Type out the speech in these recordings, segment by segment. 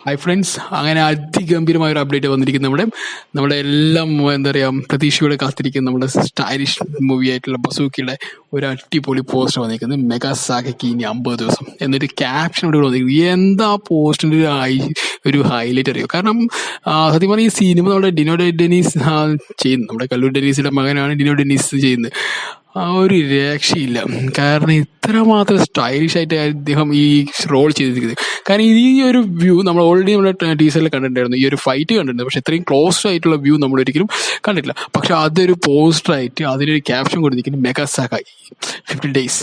Hi friends, അങ്ങനെ അതിഗംഭീരമായ ഒരു അപ്ഡേറ്റ് വന്നിരിക്കുന്നു. നമ്മുടെ എല്ലാം എന്താ പറയുക പ്രതീക്ഷയോടെ കാത്തിരിക്കുന്ന നമ്മുടെ സ്റ്റൈലിഷ് മൂവി ആയിട്ടുള്ള ബസൂക്കിയുടെ ഒരു അടിപൊളി പോസ്റ്റർ വന്നിരിക്കുന്നത്. മെഗാ സാഗയ്ക്ക് ഇനി 50 ദിവസം എന്നൊരു ക്യാപ്ഷനോട് വന്നിരിക്കുന്നത്. എന്താ പോസ്റ്റിൻ്റെ ഒരു ഹൈലൈറ്റ് അറിയോ? കാരണം സത്യം പറഞ്ഞാൽ ഈ സിനിമ നമ്മുടെ ഡിനോ ഡെനീസ് ചെയ്യുന്നു. നമ്മുടെ കല്ലൂർ ഡെനീസിന്റെ മകനാണ് ഡിനോ ഡെനീസ് ചെയ്യുന്നത്. ഒരു രക്ഷയില്ല. കാരണം ഇത്രമാത്രം സ്റ്റൈലിഷ് ആയിട്ട് അദ്ദേഹം ഈ റോൾ ചെയ്തിരിക്കുന്നത്. കാരണം ഈ ഒരു വ്യൂ നമ്മൾ ഓൾറെഡി നമ്മുടെ ടീസറിൽ കണ്ടിട്ടുണ്ടായിരുന്നു, ഈ ഒരു ഫൈറ്റ് കണ്ടിട്ടുണ്ട്. പക്ഷെ ഇത്രയും ക്ലോസ് ആയിട്ടുള്ള വ്യൂ നമ്മൾ ഒരിക്കലും കണ്ടിട്ടില്ല. പക്ഷെ അതൊരു പോസ്റ്ററായിട്ട് അതിനൊരു ക്യാപ്ഷൻ കൊടുത്തിരിക്കുന്നത് മെഗാ സാഗായി 50 days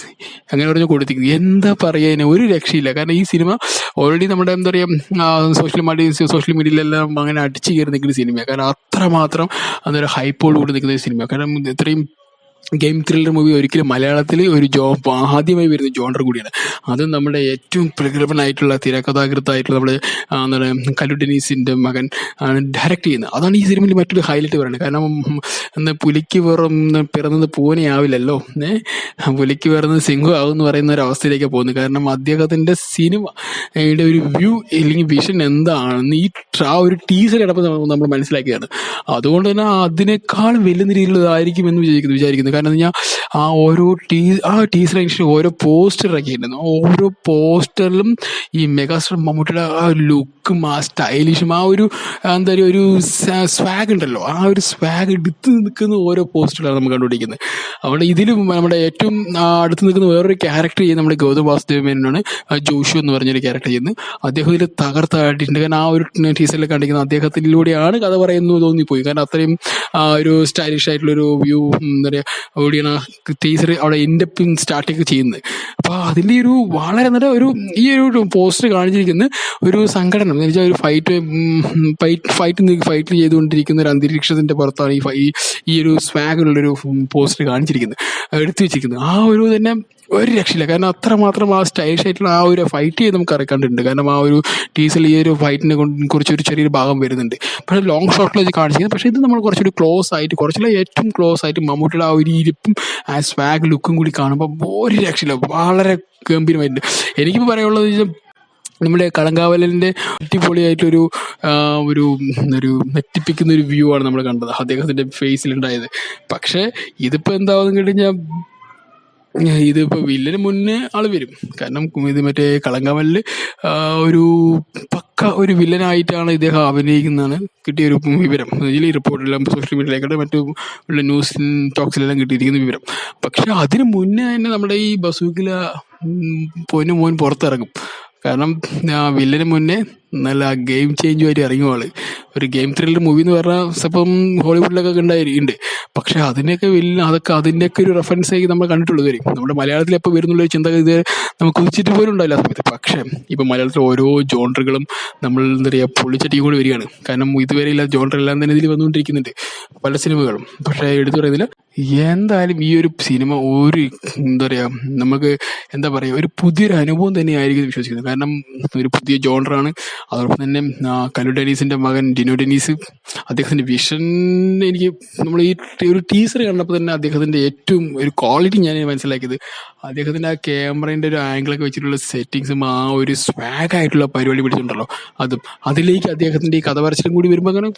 അങ്ങനെ പറഞ്ഞ് കൊടുത്തിരിക്കുന്നത്. എന്താ പറയുക, ഒരു രക്ഷയില്ല. കാരണം ഈ സിനിമ ഓൾറെഡി നമ്മുടെ എന്താ പറയുക സോഷ്യൽ മീഡിയയിലെല്ലാം അങ്ങനെ അടിച്ചു കയറി നിൽക്കുന്ന സിനിമയാണ്. കാരണം അത്രമാത്രം അതൊരു ഹൈപ്പോട് കൂടി നിൽക്കുന്ന സിനിമ. കാരണം ഇത്രയും ഗെയിം ത്രില്ലർ മൂവി ഒരിക്കലും മലയാളത്തിൽ ഒരു ആദ്യമായി വരുന്ന ജോണർ കൂടിയാണ്. അതും നമ്മുടെ ഏറ്റവും പ്രഗത്ഭനായിട്ടുള്ള തിരക്കഥാകൃത്തായിട്ടുള്ള നമ്മുടെ എന്താണ് കല്ലു ഡെനീസിൻ്റെ മകൻ ഡയറക്റ്റ് ചെയ്യുന്നത്. അതാണ് ഈ സിനിമയിൽ മറ്റൊരു ഹൈലൈറ്റ് പറയുന്നത്. കാരണം എന്താ പുലിക്ക് പിറന്നത് പൂനെയാവില്ലല്ലോ, പുലിക്ക് പിറന്നത് സിംഹം ആവും എന്ന് പറയുന്ന ഒരു അവസ്ഥയിലേക്കാണ് പോകുന്നത്. കാരണം അദ്ദേഹത്തിൻ്റെ സിനിമയുടെ ഒരു വ്യൂ അല്ലെങ്കിൽ വിഷൻ എന്താണെന്ന് ആ ഒരു ടീസർ കിടപ്പോൾ നമ്മൾ മനസ്സിലാക്കിയാണ്. അതുകൊണ്ട് തന്നെ അതിനേക്കാൾ വലിയ രീതിയിലുള്ളതായിരിക്കും എന്ന് വിചാരിക്കുന്നു. കാരണം എന്ന് പറഞ്ഞാൽ ആ ടീസർ അനുസരിച്ച് ഓരോ പോസ്റ്റർ ഇറക്കിയിട്ടുണ്ടായിരുന്നു. ഓരോ പോസ്റ്ററിലും ഈ മെഗാസ്റ്റാർ മമ്മൂട്ടിയുടെ ആ ലുക്കും ആ സ്റ്റൈലിഷും ആ ഒരു എന്താ പറയുക ഒരു സ്വാഗ് ഉണ്ടല്ലോ, ആ ഒരു സ്വാഗ് എടുത്ത് നിൽക്കുന്ന ഓരോ പോസ്റ്ററിലാണ് നമ്മൾ കണ്ടുപിടിക്കുന്നത്. അവിടെ ഇതിലും നമ്മുടെ ഏറ്റവും അടുത്ത് നിൽക്കുന്ന വേറൊരു ക്യാരക്ടർ ചെയ്യുന്നത് നമ്മുടെ ഗൗതം വാസുദേവ് മേനോനാണ്. ജോഷു എന്ന് പറഞ്ഞൊരു ക്യാരക്ടർ ചെയ്യുന്നത്. അദ്ദേഹം ഇതിൽ തകർത്തായിട്ടുണ്ട്. കാരണം ആ ഒരു ടീസറിൽ കണ്ടിരിക്കുന്ന അദ്ദേഹത്തിലൂടെയാണ് കഥ പറയുന്നത് തോന്നിപ്പോയി. കാരണം അത്രയും ഒരു സ്റ്റൈലിഷ് ആയിട്ടുള്ളൊരു വ്യൂ എന്താ പറയുക ഓടിയാണ് ടീസർ അവിടെ ഇൻഡെപ്പ് സ്റ്റാർട്ടൊക്കെ ചെയ്യുന്നത്. അപ്പോൾ അതിൻ്റെ ഒരു വളരെ നല്ല ഈ ഒരു പോസ്റ്റർ കാണിച്ചിരിക്കുന്ന ഒരു സംഘടന എന്ന് വെച്ചാൽ ഒരു ഫൈറ്റ് ചെയ്തുകൊണ്ടിരിക്കുന്ന ഒരു അന്തരീക്ഷത്തിൻ്റെ പുറത്താണ് ഈ ഒരു സ്വാഗുള്ളൊരു പോസ്റ്റർ കാണിച്ചിരിക്കുന്നത്, എടുത്തു വെച്ചിരിക്കുന്നത്. ആ ഒരു തന്നെ ഒരു രക്ഷയില്ല. കാരണം അത്രമാത്രം ആ സ്റ്റൈലിഷ് ആയിട്ടുള്ള ആ ഒരു ഫൈറ്റ് ചെയ്ത് നമുക്ക് അറിയിക്കാണ്ടുണ്ട്. കാരണം ആ ഒരു ടീസറിൽ ഈ ഒരു ഫൈറ്റിനെ കുറിച്ചൊരു ചെറിയൊരു ഭാഗം വരുന്നുണ്ട്. പക്ഷേ ലോങ് ഷോട്ടിലേക്ക് കാണിച്ചിരിക്കുന്നത്. പക്ഷേ ഇത് നമ്മൾ കുറച്ചൊരു ക്ലോസ് ആയിട്ട് ഏറ്റവും ക്ലോസ് ആയിട്ട് മമ്മൂട്ടിയുടെ ആ ഒരു ഇരിപ്പും ആ സ്വാഗ് ലുക്കും കൂടി കാണുമ്പോൾ ഒരു രക്ഷയില്ല, വളരെ ഗംഭീരമായിട്ടുണ്ട്. എനിക്കിപ്പോൾ പറയാനുള്ളത് നമ്മുടെ കളങ്കാവലിൻ്റെ അടിപൊളിയായിട്ടൊരു ഒരു നെറ്റിപ്പിക്കുന്ന ഒരു വ്യൂ ആണ് നമ്മൾ കണ്ടത് അദ്ദേഹത്തിൻ്റെ ഫേസിലുണ്ടായത്. പക്ഷേ ഇതിപ്പോൾ എന്താണെന്ന് കഴിഞ്ഞാൽ ഇതിപ്പോൾ വില്ലന് മുന്നേ ആൾ വരും. കാരണം ഇത് മറ്റേ കളങ്കാവലിൽ ഒരു പക്ക ഒരു വില്ലനായിട്ടാണ് ഇദ്ദേഹം അഭിനയിക്കുന്നതാണ് കിട്ടിയൊരു വിവരം. ഇതിൽ റിപ്പോർട്ടെല്ലാം സോഷ്യൽ മീഡിയയിലേക്കട്ടെ മറ്റു ന്യൂസ് ടോക്സിലെല്ലാം കിട്ടിയിരിക്കുന്ന വിവരം. പക്ഷെ അതിന് മുന്നേ തന്നെ നമ്മുടെ ഈ ബസൂക്കില മോൻ പുറത്തിറങ്ങും. കാരണം വില്ലന് മുന്നേ നല്ല ഗെയിം ചേഞ്ചുമായിട്ട് ഇറങ്ങിയ ആള്. ഒരു ഗെയിം ത്രില്ലർ മൂവി എന്ന് പറഞ്ഞാൽ ഇപ്പം ഹോളിവുഡിലൊക്കെ ഉണ്ടായിട്ടുണ്ട്. പക്ഷെ അതിൻ്റെയൊക്കെ ഒരു റെഫറൻസ് ആയി നമ്മൾ കണ്ടിട്ടുള്ളത് വരും. നമ്മുടെ മലയാളത്തിൽ എപ്പോൾ വരുന്നുള്ള ചിന്തഗതി നമുക്ക് ഉദിച്ചിട്ട് പോലും ഉണ്ടായില്ല ആ സമയത്ത്. പക്ഷേ ഇപ്പം മലയാളത്തിൽ ഓരോ ജോണറുകളും നമ്മൾ എന്താ പറയുക പൊള്ളിച്ചട്ടിയും കൂടി വരികയാണ്. കാരണം ഇതുവരെ ഇല്ലാത്ത ജോണറെല്ലാം തന്നെ ഇതിൽ വന്നുകൊണ്ടിരിക്കുന്നുണ്ട് പല സിനിമകളും. പക്ഷേ എടുത്തു പറയുന്നില്ല. എന്തായാലും ഈ ഒരു സിനിമ എന്താ പറയുക നമുക്ക് എന്താ പറയുക ഒരു പുതിയൊരു അനുഭവം തന്നെയായിരിക്കും വിശ്വസിക്കുന്നത്. കാരണം ഒരു പുതിയ ജോണറാണ്. അതോടൊപ്പം തന്നെ കല്ലു ഡെനീസിൻ്റെ മകൻ ഡിനോ ഡെനീസ് അദ്ദേഹത്തിൻ്റെ വിഷൻ എനിക്ക് നമ്മൾ ഈ ഒരു ടീസർ കണ്ടപ്പോൾ തന്നെ അദ്ദേഹത്തിൻ്റെ ഏറ്റവും ഒരു ക്വാളിറ്റി ഞാൻ മനസ്സിലാക്കിയത് അദ്ദേഹത്തിൻ്റെ ആ ക്യാമറേൻ്റെ ഒരു ആംഗിളൊക്കെ വെച്ചിട്ടുള്ള സെറ്റിങ്സും ആ ഒരു സ്വാഗ് ആയിട്ടുള്ള പരിപാടി പിടിച്ചിട്ടുണ്ടല്ലോ അതിലേക്ക് അദ്ദേഹത്തിൻ്റെ ഈ കഥ പറച്ചിലും കൂടി വരുമ്പോൾ അങ്ങനെ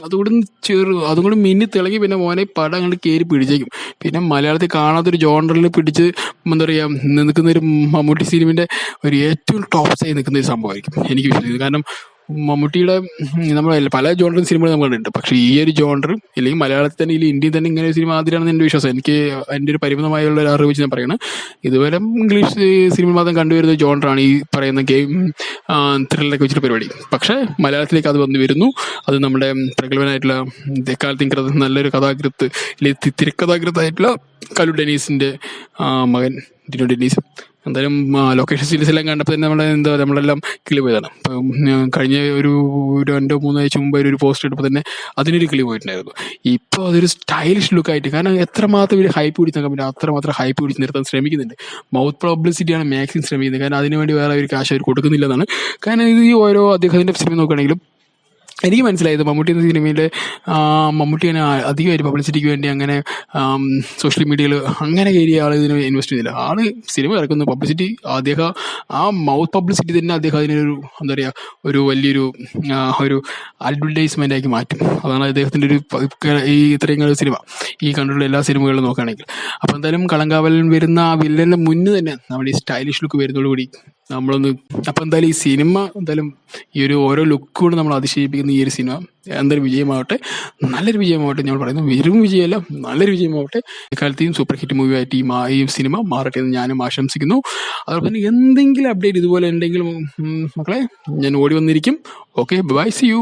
അതും കൂടി മിന്നി തിളങ്ങി പിന്നെ മോനെ പടം അങ്ങോട്ട് കയറി പിടിച്ചേക്കും. പിന്നെ മലയാളത്തിൽ കാണാത്തൊരു ജോണറിൽ പിടിച്ച് എന്താ പറയുക നിൽക്കുന്ന ഒരു മമ്മൂട്ടി സിനിമയുടെ ഒരു ഏറ്റവും ടോപ്പ് സൈഡ് നിൽക്കുന്ന ഒരു സംഭവമായിരിക്കും എനിക്ക് വിശ്വസിക്കുന്നത്. കാരണം മമ്മൂട്ടിയുടെ നമ്മൾ പല ജോണറും സിനിമകൾ നമ്മൾ കണ്ടിട്ടുണ്ട്. പക്ഷേ ഈ ഒരു ജോണർ ഇല്ലെങ്കിൽ മലയാളത്തിൽ തന്നെ ഇല്ലെങ്കിൽ ഇന്ത്യയിൽ തന്നെ ഇങ്ങനെ ഒരു സിനിമ ആദ്യമാണെന്ന് എൻ്റെ വിശ്വാസം. എൻ്റെ ഒരു പരിമിതമായുള്ള ഒരു അറിവ് വെച്ച് ഞാൻ പറയുന്നത്. ഇതുവരെ ഇംഗ്ലീഷ് സിനിമ മാത്രം കണ്ടുവരുന്ന ജോണറാണ് ഈ പറയുന്ന ഗെയിം ത്രില്ലറൊക്കെ വെച്ചിട്ട് പരിപാടി. പക്ഷേ മലയാളത്തിലേക്ക് അത് വന്നു വരുന്നു. അത് നമ്മുടെ പ്രഗത്ഭനായിട്ടുള്ള എക്കാലത്ത് നല്ലൊരു കഥാകൃത്ത് അല്ലെങ്കിൽ തിരക്കഥാകൃത്തായിട്ടുള്ള കല്ലു ഡെനീസിൻ്റെ മകൻ ഡിനോ ഡെനീസ്. എന്തായാലും ലൊക്കേഷൻ സീരീസ് എല്ലാം കണ്ടപ്പോൾ തന്നെ നമ്മളെല്ലാം കിളി പോയതാണ്. ഇപ്പം കഴിഞ്ഞ ഒരു 2-3 ആഴ്ച മുമ്പ് ഒരു പോസ്റ്റ് ഇട്ടപ്പോൾ തന്നെ അതിനൊരു കിളി പോയിട്ടുണ്ടായിരുന്നു. ഇപ്പോൾ അതൊരു സ്റ്റൈലിഷ് ലുക്കായിട്ട്, കാരണം എത്രമാത്രം ഒരു ഹൈപ്പ് പിടിച്ച് നിൽക്കാൻ പറ്റും അത്രമാത്രം ഹൈപ്പ് പിടിച്ച് നിർത്താൻ ശ്രമിക്കുന്നുണ്ട്. മൗത്ത് പബ്ലിസിറ്റിയാണ് മാക്സിമം ശ്രമിക്കുന്നത്. കാരണം അതിനുവേണ്ടി വേറെ ഒരു കാശ് അവർ കൊടുക്കുന്നില്ലെന്നാണ്. കാരണം ഇത് ഈ ഓരോ അദ്ദേഹത്തിൻ്റെ സിനിമ നോക്കുകയാണെങ്കിലും എനിക്ക് മനസ്സിലായത് മമ്മൂട്ടി എന്ന സിനിമയിൽ മമ്മൂട്ടി അങ്ങനെ അധികമായിട്ട് പബ്ലിസിറ്റിക്ക് വേണ്ടി അങ്ങനെ സോഷ്യൽ മീഡിയയിൽ അങ്ങനെ കയറിയ ആൾ ഇതിന് ഇൻവെസ്റ്റ് ചെയ്യുന്നില്ല. ആൾ സിനിമ ഇറക്കുന്നു, പബ്ലിസിറ്റി അദ്ദേഹം ആ മൗത്ത് പബ്ലിസിറ്റി തന്നെ അദ്ദേഹം അതിനൊരു എന്താ പറയുക ഒരു വലിയൊരു ഒരു അഡ്വർടൈസ്മെൻ്റ് ആക്കി മാറ്റും. അതാണ് അദ്ദേഹത്തിൻ്റെ ഒരു ഈ ഇത്രയും കാല സിനിമ, ഈ കണ്ടിട്ടുള്ള എല്ലാ സിനിമകളും നോക്കുകയാണെങ്കിൽ. അപ്പോൾ എന്തായാലും കളങ്കാവലൻ വരുന്ന ആ വില്ലൻ്റെ മുന്നേ തന്നെ നമ്മൾ ഈ സ്റ്റൈലിഷ് ലുക്ക് വരുന്നതോടുകൂടി നമ്മളൊന്ന് അപ്പോൾ എന്തായാലും ഈ സിനിമ എന്തായാലും ഈ ഒരു ഓരോ ലുക്ക് കൊണ്ട് നമ്മൾ അതിശയിപ്പിക്കുന്ന ഈ ഒരു സിനിമ എന്തായാലും വിജയമാവട്ടെ, നല്ലൊരു വിജയമാവട്ടെ. ഞങ്ങൾ പറയുന്നു വെറും വിജയമല്ല, നല്ലൊരു വിജയമാവട്ടെ. എക്കാലത്തെയും സൂപ്പർ ഹിറ്റ് മൂവി ആയിട്ട് ഈ സിനിമ മാറട്ടെ എന്ന് ഞാനും ആശംസിക്കുന്നു. അതുപോലെ തന്നെ എന്തെങ്കിലും അപ്ഡേറ്റ് ഇതുപോലെ ഉണ്ടെങ്കിൽ മക്കളെ ഞാൻ ഓടി വന്നിരിക്കും. Okay, bye, see U.